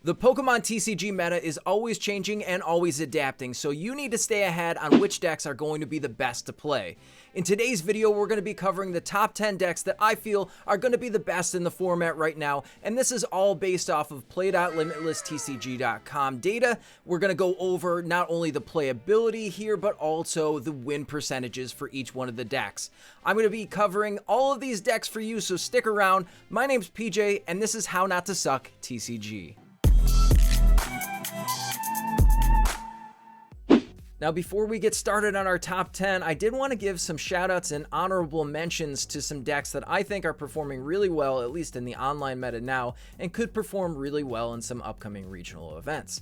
The Pokemon TCG meta is always changing and always adapting, so you need to stay ahead on which decks are going to be the best to play. In today's video, we're going to be covering the top 10 decks that I feel are going to be the best in the format right now, and this is all based off of play.limitlesstcg.com data. We're going to go over not only the playability here, but also the win percentages for each one of the decks. I'm going to be covering all of these decks for you, so stick around. My name's PJ, and this is How Not to Suck TCG. Now, before we get started on our top 10, I did want to give some shoutouts and honorable mentions to some decks that I think are performing really well, at least in the online meta now, and could perform really well in some upcoming regional events.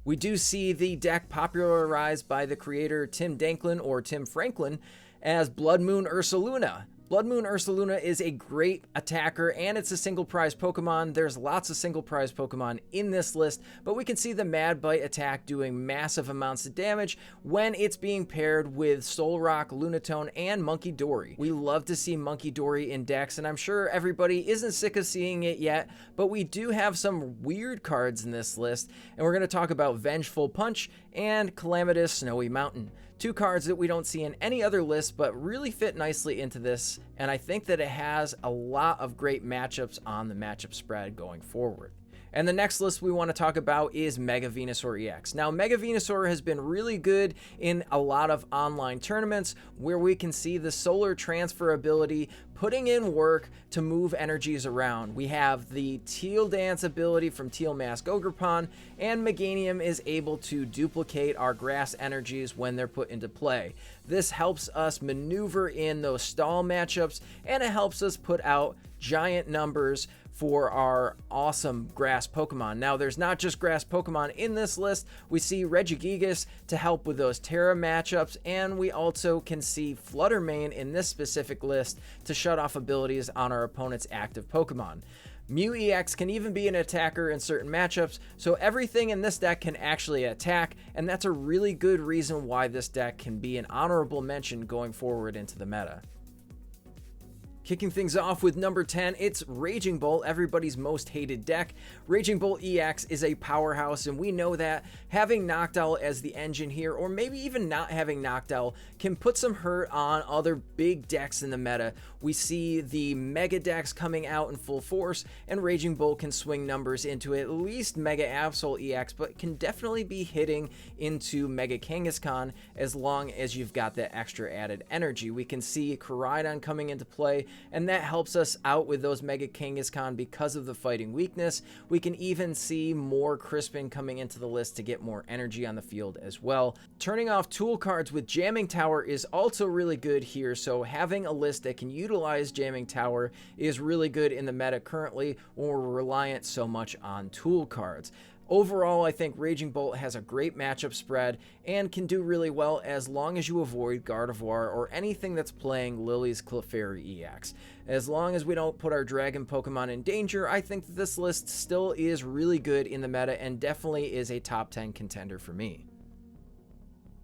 We do see the deck popularized by the creator Tim Danklin or Tim Franklin as Blood Moon Ursaluna. Blood Moon Ursaluna is a great attacker, and it's a single prize Pokemon. There's lots of single prize Pokemon in this list, but we can see the Mad Bite attack doing massive amounts of damage when it's being paired with Solrock, Lunatone, and Munkidori. We love to see Munkidori in decks, and I'm sure everybody isn't sick of seeing it yet, but we do have some weird cards in this list, and we're going to talk about Vengeful Punch and Calamitous Snowy Mountain. Two cards that we don't see in any other list, but really fit nicely into this, and I think that it has a lot of great matchups on the matchup spread going forward. And the next list we want to talk about is Mega Venusaur EX. Now, Mega Venusaur has been really good in a lot of online tournaments where we can see the solar transfer ability putting in work to move energies around. We have the Teal Dance ability from Teal Mask Ogerpon, and Meganium is able to duplicate our grass energies when they're put into play. This helps us maneuver in those stall matchups, and it helps us put out giant numbers for our awesome grass Pokemon. Now, there's not just grass Pokemon in this list. We see Regigigas to help with those Terra matchups, and we also can see Fluttermane in this specific list to shut off abilities on our opponent's active Pokemon. Mew EX can even be an attacker in certain matchups, so everything in this deck can actually attack, and that's a really good reason why this deck can be an honorable mention going forward into the meta. Kicking things off with number 10, it's Raging Bolt, everybody's most hated deck. Raging Bolt EX is a powerhouse, and we know that having Noctowl as the engine here, or maybe even not having Noctowl, can put some hurt on other big decks in the meta. We see the Mega decks coming out in full force, and Raging Bolt can swing numbers into at least Mega Absol EX, but can definitely be hitting into Mega Kangaskhan as long as you've got that extra added energy. We can see Koraidon coming into play, and that helps us out with those Mega Kangaskhan because of the fighting weakness. We can even see more Crispin coming into the list to get more energy on the field as well. Turning off tool cards with Jamming Tower is also really good here, so having a list that can utilize Jamming Tower is really good in the meta currently when we're reliant so much on tool cards. Overall, I think Raging Bolt has a great matchup spread and can do really well as long as you avoid Gardevoir or anything that's playing Lily's Clefairy EX. As long as we don't put our Dragon Pokemon in danger, I think that this list still is really good in the meta and definitely is a top 10 contender for me.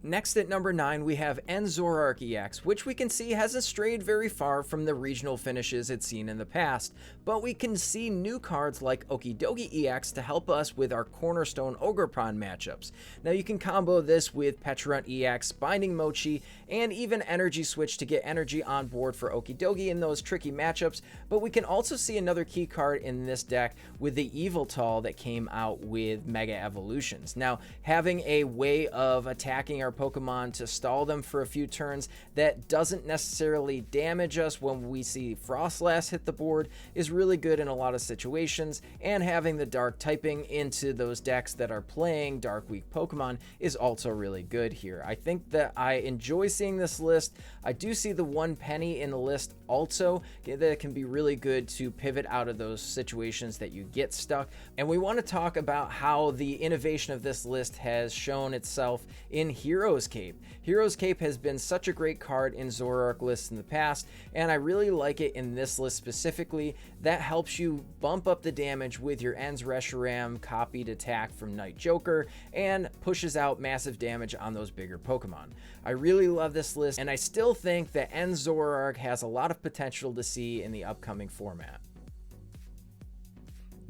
Next at number 9, we have Zoroark EX, which we can see hasn't strayed very far from the regional finishes it's seen in the past, but we can see new cards like Okidogi EX to help us with our Cornerstone Ogerpon matchups. Now, you can combo this with Pecharunt EX, Binding Mochi, and even Energy Switch to get energy on board for Okidogi in those tricky matchups, but we can also see another key card in this deck with the Yveltal that came out with Mega Evolutions. Now, having a way of attacking our Pokemon to stall them for a few turns that doesn't necessarily damage us when we see Froslass hit the board is really good in a lot of situations, and having the dark typing into those decks that are playing dark weak Pokemon is also really good here. I think that I enjoy seeing this list. I do see the one penny in the list also that can be really good to pivot out of those situations that you get stuck, and we want to talk about how the innovation of this list has shown itself in Hero's Cape. Hero's Cape has been such a great card in Zoroark lists in the past, and I really like it in this list specifically. That helps you bump up the damage with your Ens Reshiram copied attack from Night Joker and pushes out massive damage on those bigger Pokemon. I really love this list, and I still think that Ens Zoroark has a lot of potential to see in the upcoming format.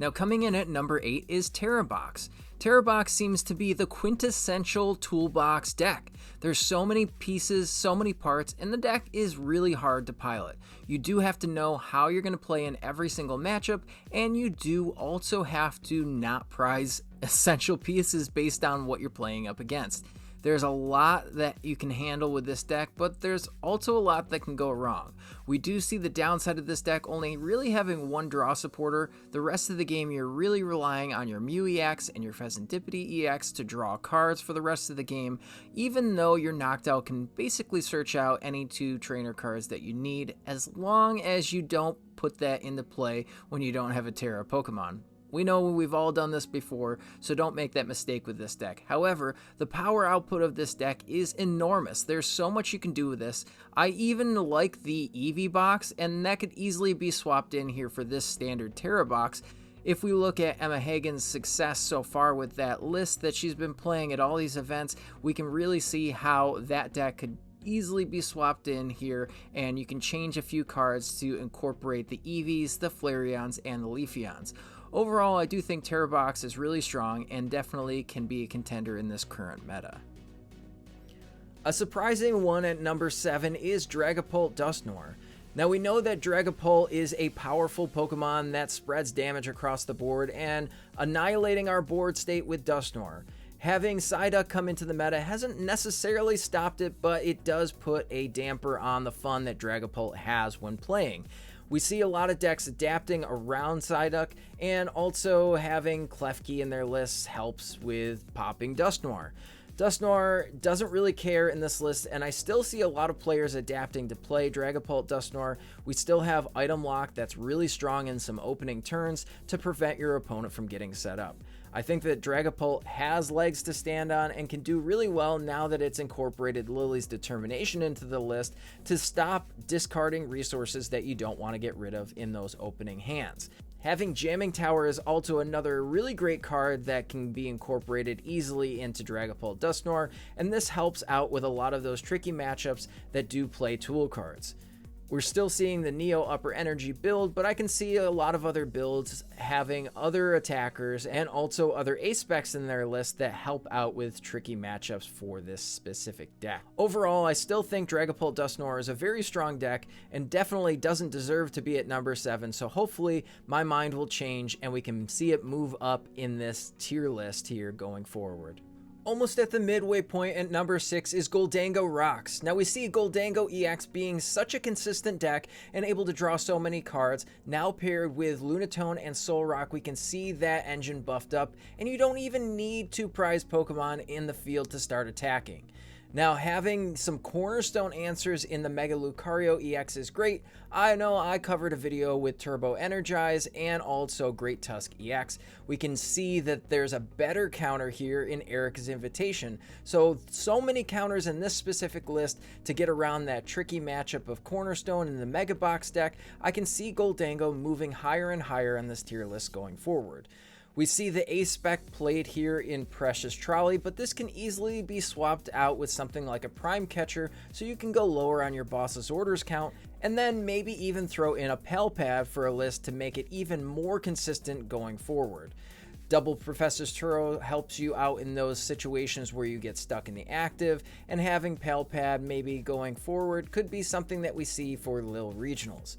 Now coming in at number 8 is Terrabox. Terrabox seems to be the quintessential toolbox deck. There's so many pieces, so many parts, and the deck is really hard to pilot. You do have to know how you're going to play in every single matchup, and you do also have to not prize essential pieces based on what you're playing up against. There's a lot that you can handle with this deck, but there's also a lot that can go wrong. We do see the downside of this deck only really having one draw supporter. The rest of the game you're really relying on your Mew EX and your Pheasantipity EX to draw cards for the rest of the game, even though your Noctowl can basically search out any 2 trainer cards that you need, as long as you don't put that into play when you don't have a Terra Pokemon. We know we've all done this before, so don't make that mistake with this deck. However, the power output of this deck is enormous. There's so much you can do with this. I even like the Eevee box, and that could easily be swapped in here for this standard Terra box. If we look at Emma Hagen's success so far with that list that she's been playing at all these events, we can really see how that deck could easily be swapped in here, and you can change a few cards to incorporate the Eevees, the Flareons, and the Leafeons. Overall, I do think Terrabox is really strong and definitely can be a contender in this current meta. A surprising one at number 7 is Dragapult Dusknoir. Now we know that Dragapult is a powerful Pokemon that spreads damage across the board and annihilating our board state with Dusknoir. Having Psyduck come into the meta hasn't necessarily stopped it, but it does put a damper on the fun that Dragapult has when playing. We see a lot of decks adapting around Psyduck, and also having Klefki in their lists helps with popping Dusknoir. Dusknoir doesn't really care in this list, and I still see a lot of players adapting to play Dragapult Dusknoir. We still have item lock that's really strong in some opening turns to prevent your opponent from getting set up. I think that Dragapult has legs to stand on and can do really well now that it's incorporated Lily's Determination into the list to stop discarding resources that you don't want to get rid of in those opening hands. Having Jamming Tower is also another really great card that can be incorporated easily into Dragapult Dusknoir, and this helps out with a lot of those tricky matchups that do play tool cards. We're still seeing the Neo Upper Energy build, but I can see a lot of other builds having other attackers and also other ace-specs in their list that help out with tricky matchups for this specific deck. Overall, I still think Dragapult Dusknoir is a very strong deck and definitely doesn't deserve to be at number 7, so hopefully my mind will change and we can see it move up in this tier list here going forward. Almost at the midway point at number 6 is Goldango Rocks. Now we see Goldango EX being such a consistent deck and able to draw so many cards. Now paired with Lunatone and Solrock, we can see that engine buffed up, and you don't even need 2 prize Pokemon in the field to start attacking. Now, having some cornerstone answers in the Mega Lucario EX is great. I know I covered a video with Turbo Energize and also Great Tusk EX. We can see that there's a better counter here in Erica's Invitation. So many counters in this specific list to get around that tricky matchup of Cornerstone in the Mega Box deck. I can see Goldango moving higher and higher on this tier list going forward. We see the A-Spec played here in Precious Trolley, but this can easily be swapped out with something like a Prime Catcher, so you can go lower on your boss's orders count, and then maybe even throw in a Palpad for a list to make it even more consistent going forward. Double Professor's Turo helps you out in those situations where you get stuck in the active, and having Palpad maybe going forward could be something that we see for Lille Regionals.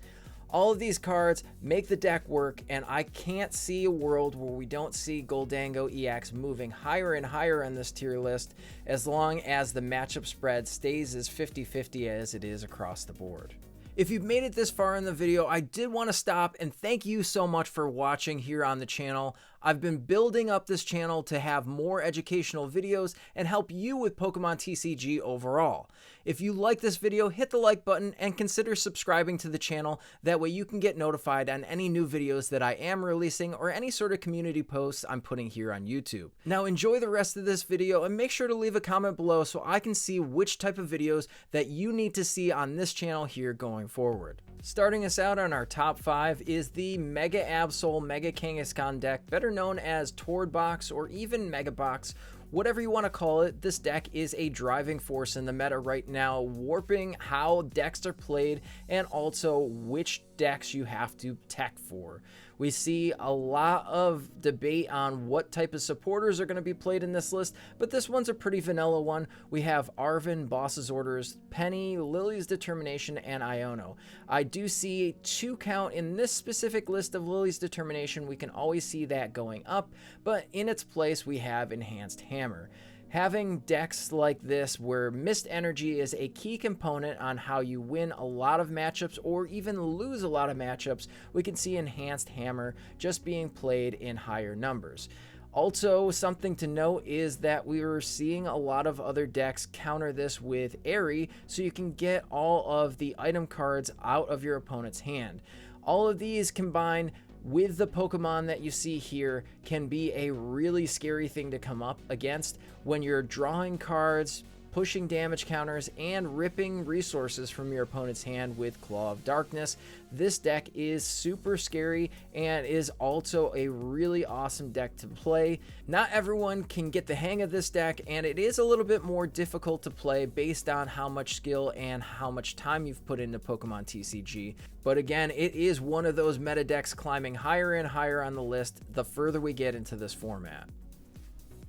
All of these cards make the deck work, and I can't see a world where we don't see Goldango EX moving higher and higher on this tier list as long as the matchup spread stays as 50-50 as it is across the board. If you've made it this far in the video, I did want to stop and thank you so much for watching here on the channel. I've been building up this channel to have more educational videos and help you with Pokemon TCG overall. If you like this video, hit the like button and consider subscribing to the channel. That way you can get notified on any new videos that I am releasing or any sort of community posts I'm putting here on YouTube. Now enjoy the rest of this video and make sure to leave a comment below so I can see which type of videos that you need to see on this channel here going forward. Starting us out on our top 5 is the Mega Absol Mega Kangaskhan deck, better known as Tord Box or even Mega Box. Whatever you want to call it, this deck is a driving force in the meta right now, warping how decks are played and also which decks you have to tech for. We see a lot of debate on what type of supporters are going to be played in this list, but this one's a pretty vanilla one. We have Arven, Boss's Orders, Penny, Lily's Determination, and Iono. I do see 2 count in this specific list of Lily's Determination. We can always see that going up, but in its place we have Enhanced Hammer. Having decks like this where Mist Energy is a key component on how you win a lot of matchups or even lose a lot of matchups, we can see Enhanced Hammer just being played in higher numbers. Also, something to note is that we were seeing a lot of other decks counter this with Airy, so you can get all of the item cards out of your opponent's hand. All of these combine with the Pokemon that you see here can be a really scary thing to come up against when you're drawing cards, pushing damage counters, and ripping resources from your opponent's hand with Claw of Darkness. This deck is super scary and is also a really awesome deck to play. Not everyone can get the hang of this deck, and it is a little bit more difficult to play based on how much skill and how much time you've put into Pokemon TCG. But again, it is one of those meta decks climbing higher and higher on the list the further we get into this format.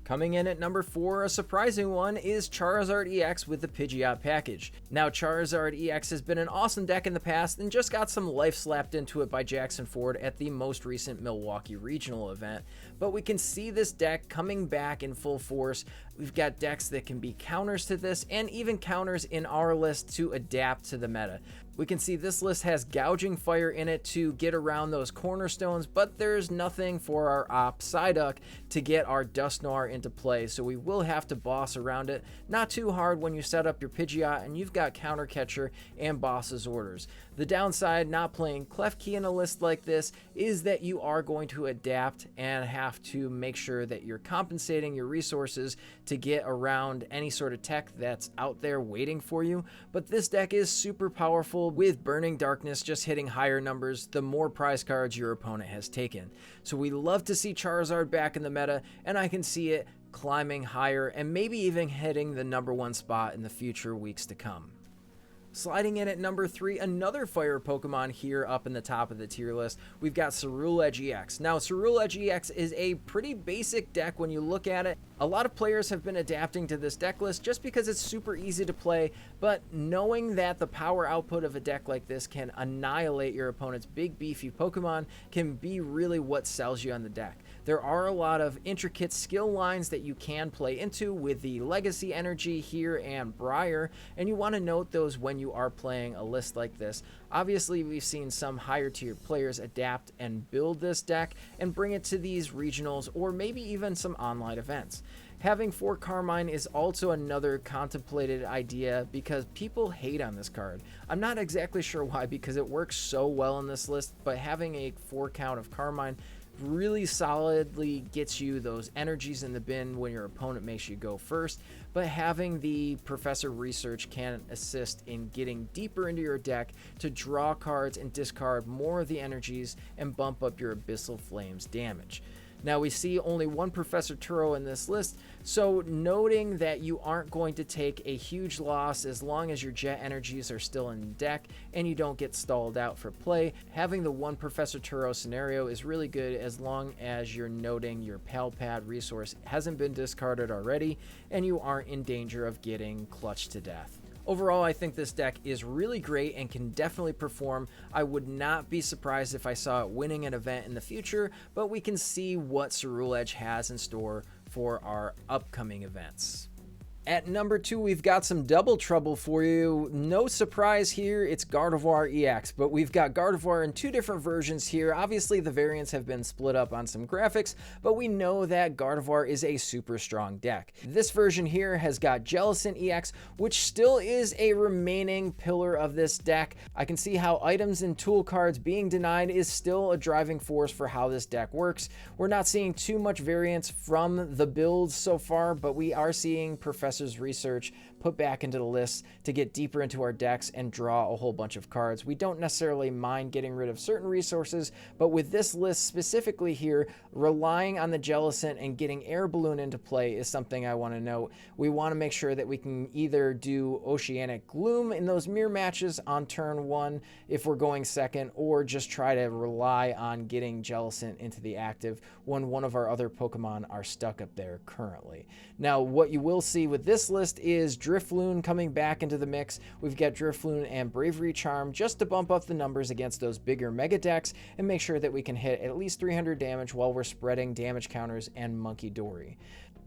Coming in at number 4, a surprising one, is Charizard EX with the Pidgeot package. Now, Charizard EX has been an awesome deck in the past and just got some life slapped into it by Jackson Ford at the most recent Milwaukee regional event, but we can see this deck coming back in full force. We've got decks that can be counters to this and even counters in our list to adapt to the meta. We can see this list has Gouging Fire in it to get around those cornerstones, but there's nothing for our op Psyduck to get our Dusknoir into play, so we will have to boss around it. Not too hard when you set up your Pidgeot and you've got Counter Catcher and Boss's Orders. The downside not playing Klefki in a list like this is that you are going to adapt and have to make sure that you're compensating your resources to get around any sort of tech that's out there waiting for you. But this deck is super powerful, with Burning Darkness just hitting higher numbers the more prize cards your opponent has taken. So we love to see Charizard back in the meta, and I can see it climbing higher and maybe even hitting the number 1 spot in the future weeks to come. Sliding in at number 3, another fire Pokemon here up in the top of the tier list, we've got Ceruledge EX. Now, Ceruledge EX is a pretty basic deck when you look at it. A lot of players have been adapting to this deck list just because it's super easy to play, but knowing that the power output of a deck like this can annihilate your opponent's big beefy Pokemon can be really what sells you on the deck. There are a lot of intricate skill lines that you can play into with the Legacy Energy here and Briar, and you want to note those when you are playing a list like this. Obviously, we've seen some higher tier players adapt and build this deck and bring it to these regionals or maybe even some online events. Having 4 Carmine is also another contemplated idea because people hate on this card. I'm not exactly sure why, because it works so well in this list, but having a 4 count of Carmine really solidly gets you those energies in the bin when your opponent makes you go first, but having the Professor Research can assist in getting deeper into your deck to draw cards and discard more of the energies and bump up your Abyssal Flames damage. Now, we see only 1 Professor Turo in this list, so noting that you aren't going to take a huge loss as long as your Jet energies are still in deck and you don't get stalled out for play, having the 1 Professor Turo scenario is really good as long as you're noting your Pal Pad resource hasn't been discarded already and you aren't in danger of getting clutched to death. Overall, I think this deck is really great and can definitely perform. I would not be surprised if I saw it winning an event in the future, but we can see what Ceruledge has in store for our upcoming events. At number 2, we've got some double trouble for you. No surprise here, it's Gardevoir EX, but we've got Gardevoir in 2 different versions here. Obviously, the variants have been split up on some graphics, but we know that Gardevoir is a super strong deck. This version here has got Jellicent EX, which still is a remaining pillar of this deck. I can see how items and tool cards being denied is still a driving force for how this deck works. We're not seeing too much variance from the builds so far, but we are seeing Professor professor's research put back into the list to get deeper into our decks and draw a whole bunch of cards. We don't necessarily mind getting rid of certain resources, but with this list specifically here, relying on the Jellicent and getting Air Balloon into play is something I want to note. We want to make sure that we can either do Oceanic Gloom in those mirror matches on turn 1 if we're going second, or just try to rely on getting Jellicent into the active when one of our other Pokemon are stuck up there currently. Now, what you will see with this list is Drifloon coming back into the mix. We've got Drifloon and Bravery Charm just to bump up the numbers against those bigger Mega decks and make sure that we can hit at least 300 damage while we're spreading damage counters and Monkey Dory.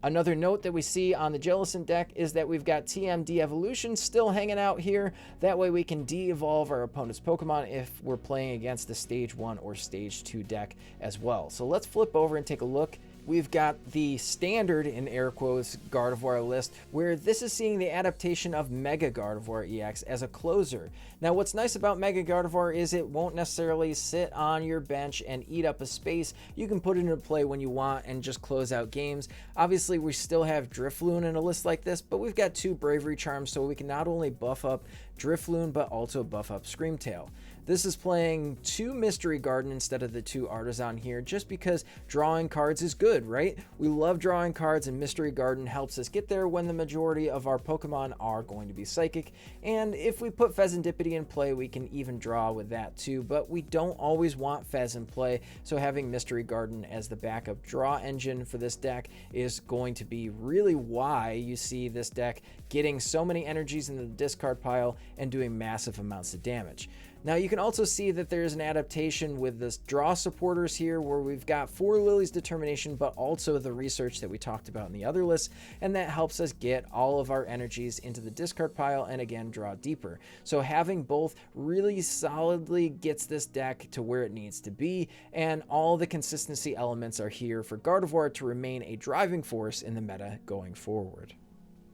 Another note that we see on the Jellicent deck is that we've got TM de-evolution still hanging out here. That way we can de-evolve our opponent's Pokemon if we're playing against the Stage 1 or Stage 2 deck as well. So let's flip over and take a look. We've got the standard, in air quotes, Gardevoir list, where this is seeing the adaptation of Mega Gardevoir EX as a closer. Now, what's nice about Mega Gardevoir is it won't necessarily sit on your bench and eat up a space. You can put it into play when you want and just close out games. Obviously, we still have Drifloon in a list like this, but we've got 2 Bravery Charms, so we can not only buff up Drifloon, but also buff up Screamtail. This is playing 2 Mystery Garden instead of the 2 Artisan here, just because drawing cards is good, right? We love drawing cards, and Mystery Garden helps us get there when the majority of our Pokemon are going to be Psychic. And if we put Pheasantipity in play, we can even draw with that too, but we don't always want Fez in play, so having Mystery Garden as the backup draw engine for this deck is going to be really why you see this deck getting so many energies in the discard pile and doing massive amounts of damage. Now, you can also see that there's an adaptation with this draw supporters here, where we've got 4 Lily's Determination, but also the research that we talked about in the other list, and that helps us get all of our energies into the discard pile and again draw deeper. So having both really solidly gets this deck to where it needs to be, and all the consistency elements are here for Gardevoir to remain a driving force in the meta going forward.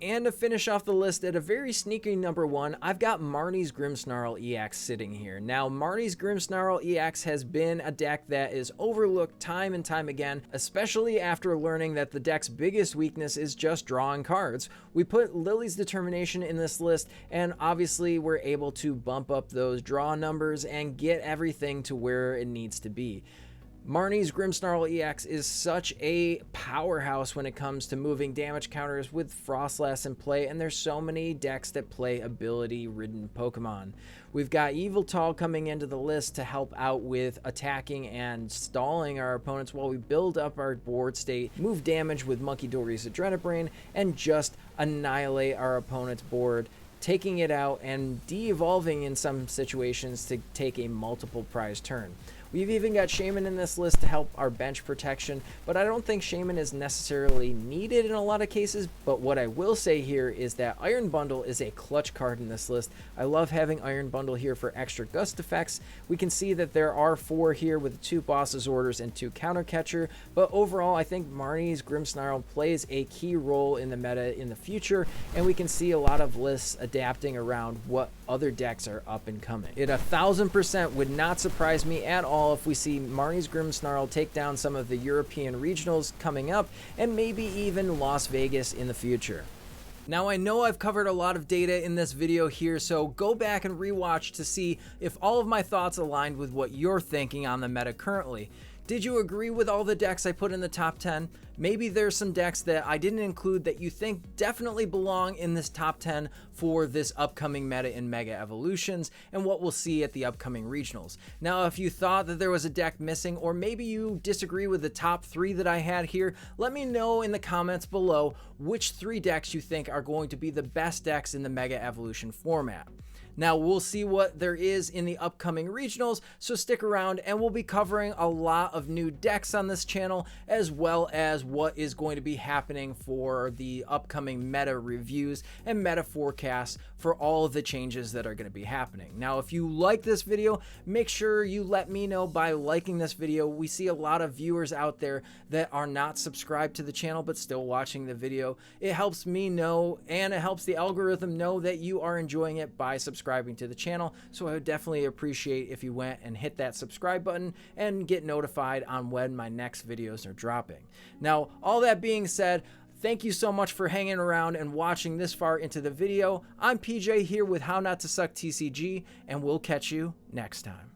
And to finish off the list at a very sneaky number 1, I've got Marnie's Grimmsnarl EX sitting here. Now, Marnie's Grimmsnarl EX has been a deck that is overlooked time and time again, especially after learning that the deck's biggest weakness is just drawing cards. We put Lily's Determination in this list, and obviously we're able to bump up those draw numbers and get everything to where it needs to be. Marnie's Grimmsnarl EX is such a powerhouse when it comes to moving damage counters with Froslass in play, and there's so many decks that play ability-ridden Pokemon. We've got Yveltal coming into the list to help out with attacking and stalling our opponents while we build up our board state, move damage with Monkey Dory's Adrenabrain, and just annihilate our opponent's board, taking it out and de-evolving in some situations to take a multiple prize turn. We've even got Shaman in this list to help our bench protection, but I don't think Shaman is necessarily needed in a lot of cases. But what I will say here is that Iron Bundle is a clutch card in this list. I love having Iron Bundle here for extra gust effects. We can see that there are 4 here with 2 Boss's Orders and 2 Counter Catcher, but overall I think Marnie's Grimmsnarl plays a key role in the meta in the future, and we can see a lot of lists adapting around what other decks are up and coming. It 1000% would not surprise me at all if we see Marnie's Grimmsnarl take down some of the European regionals coming up, and maybe even Las Vegas in the future. Now, I know I've covered a lot of data in this video here, so go back and rewatch to see if all of my thoughts aligned with what you're thinking on the meta currently. Did you agree with all the decks I put in the top 10? Maybe there's some decks that I didn't include that you think definitely belong in this top 10 for this upcoming meta in Mega Evolutions and what we'll see at the upcoming regionals. Now, if you thought that there was a deck missing, or maybe you disagree with the top 3 that I had here, let me know in the comments below which 3 decks you think are going to be the best decks in the Mega Evolution format. Now, we'll see what there is in the upcoming regionals, so stick around, and we'll be covering a lot of new decks on this channel, as well as what is going to be happening for the upcoming meta reviews and meta forecasts for all of the changes that are going to be happening. Now, if you like this video, make sure you let me know by liking this video. We see a lot of viewers out there that are not subscribed to the channel but still watching the video. It helps me know, and it helps the algorithm know that you are enjoying it by subscribing to the channel. So I would definitely appreciate if you went and hit that subscribe button and get notified on when my next videos are dropping. Now, all that being said, Thank you so much for hanging around and watching this far into the video. I'm PJ here with How Not to Suck TCG, and we'll catch you next time.